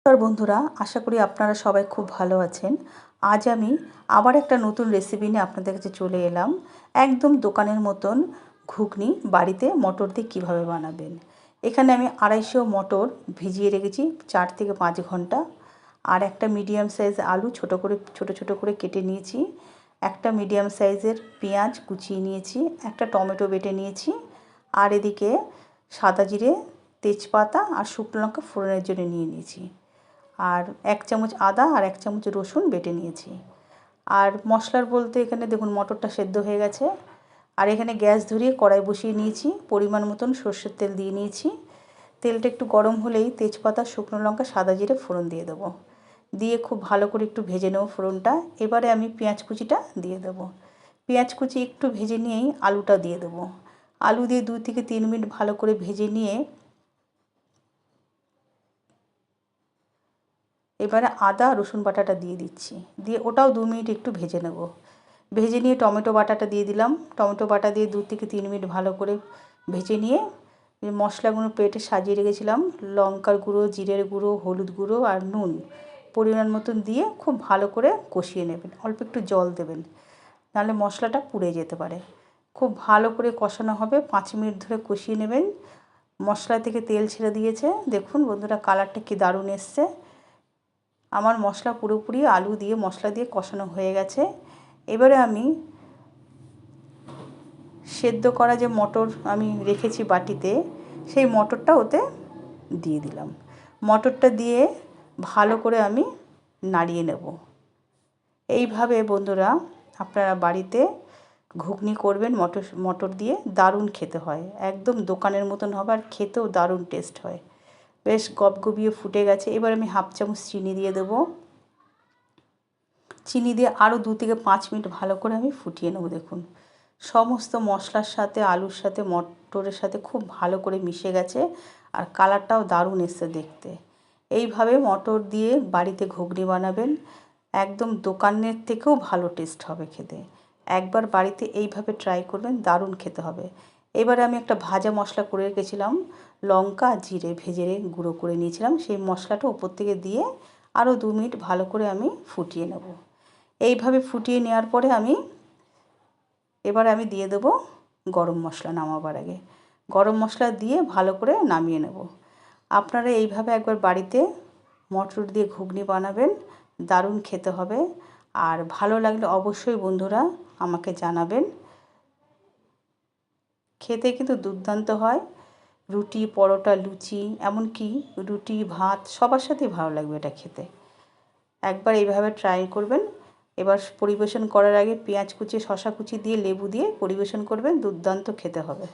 নমস্কার বন্ধুরা, আশা করি আপনারা সবাই খুব ভালো আছেন। আজ আমি আবার একটা নতুন রেসিপি নিয়ে আপনাদের কাছে চলে এলাম। একদম দোকানের মতন ঘুগনি বাড়িতে মটর দিয়ে কীভাবে বানাবেন। এখানে আমি 250 মটর ভিজিয়ে রেখেছি 4 থেকে 5 ঘন্টা। আর একটা মিডিয়াম সাইজ আলু ছোট ছোট করে কেটে নিয়েছি। একটা মিডিয়াম সাইজের পেঁয়াজ কুচিয়ে নিয়েছি। একটা টমেটো বেটে নিয়েছি। আর এদিকে সাদা জিরে, তেজপাতা আর শুকনো লঙ্কা ফোড়নের জন্য নিয়ে নিয়েছি। আর 1 চামচ আদা আর 1 চামচ রসুন বেটে নিয়েছি। আর মশলার বলতে এখানে দেখুন মটরটা সেদ্ধ হয়ে গেছে। আর এখানে গ্যাস ধরিয়ে কড়াই বসিয়ে নিয়েছি। পরিমাণ মতন সর্ষের তেল দিয়ে নিয়েছি। তেলটা একটু গরম হলেই তেজপাতা, শুকনো লঙ্কা, সাদা জিরে ফোড়ন দিয়ে দেবো। দিয়ে খুব ভালো করে একটু ভেজে নেব ফোড়নটা। এবারে আমি পেঁয়াজ কুচিটা দিয়ে দেবো। পেঁয়াজ কুচি একটু ভেজে নিয়েই আলুটা দিয়ে দেবো। আলু দিয়ে 2 থেকে 3 মিনিট ভালো করে ভেজে নিয়ে এবারে আদা রসুন বাটাটা দিয়ে দিচ্ছি। দিয়ে ওটাও 2 মিনিট একটু ভেজে নেব। ভেজে নিয়ে টমেটো বাটাটা দিয়ে দিলাম। টমেটো বাটা দিয়ে 2 থেকে 3 মিনিট ভালো করে ভেজে নিয়ে মশলাগুলো প্লেটে সাজিয়ে রেখেছিলাম, লঙ্কার গুঁড়ো, জিরের গুঁড়ো, হলুদ গুঁড়ো আর নুন পরিমাণ মতন দিয়ে খুব ভালো করে কষিয়ে নেবেন। অল্প একটু জল দেবেন, নাহলে মশলাটা পুড়ে যেতে পারে। খুব ভালো করে কষানো হবে, 5 মিনিট ধরে কষিয়ে নেবেন। মশলা থেকে তেল ছেড়ে দিয়েছে, দেখুন বন্ধুরা কালারটা কি দারুণ এসছে। আমার মশলা পুরোপুরি আলু দিয়ে মশলা দিয়ে কষানো হয়ে গেছে। এবারে আমি সেদ্ধ করা যে মটর আমি রেখেছি বাটিতে, সেই মটরটা ওতে দিয়ে দিলাম। মটরটা দিয়ে ভালো করে আমি নাড়িয়ে নেব। এইভাবে বন্ধুরা আপনারা বাড়িতে ঘুগনি করবেন মটর দিয়ে, দারুণ খেতে হয়। একদম দোকানের মতন হবে আর খেতেও দারুণ টেস্ট হয়। বেশ গবগবিয়ে ফুটে গেছে। এবার আমি 1/2 চামচ চিনি দিয়ে দেবো। চিনি দিয়ে আরও 2 থেকে 5 মিনিট ভালো করে আমি ফুটিয়ে নেব। দেখুন সমস্ত মশলার সাথে, আলুর সাথে, মটরের সাথে খুব ভালো করে মিশে গেছে। আর কালারটাও দারুণ এসছে দেখতে। এইভাবে মটর দিয়ে বাড়িতে ঘুগনি বানাবেন, একদম দোকানের থেকেও ভালো টেস্ট হবে খেতে। একবার বাড়িতে এইভাবে ট্রাই করবেন, দারুণ খেতে হবে। এবারে আমি একটা ভাজা মশলা করে রেখেছিলাম, লঙ্কা জিরে ভেজে গুঁড়ো করে নিয়েছিলাম, সেই মশলাটা উপর থেকে দিয়ে আরও 2 মিনিট ভালো করে আমি ফুটিয়ে নেব। এইভাবে ফুটিয়ে নেওয়ার পরে এবারে আমি দিয়ে দেবো গরম মশলা। নামাবার আগে গরম মশলা দিয়ে ভালো করে নামিয়ে নেব। আপনারা এইভাবে একবার বাড়িতে মটর দিয়ে ঘুগনি বানাবেন, দারুণ খেতে হবে। আর ভালো লাগলে অবশ্যই বন্ধুরা আমাকে জানাবেন। খেতে কিন্তু দুর্দান্ত হয়। রুটি, পরোটা, লুচি, এমনকি রুটি, ভাত সবার সাথেই ভালো লাগবে এটা খেতে। একবার এইভাবে ট্রাই করবেন। এবার পরিবেশন করার আগে পেঁয়াজ কুচি, শসা কুচি দিয়ে, লেবু দিয়ে পরিবেশন করবেন, দুর্দান্ত খেতে হবে।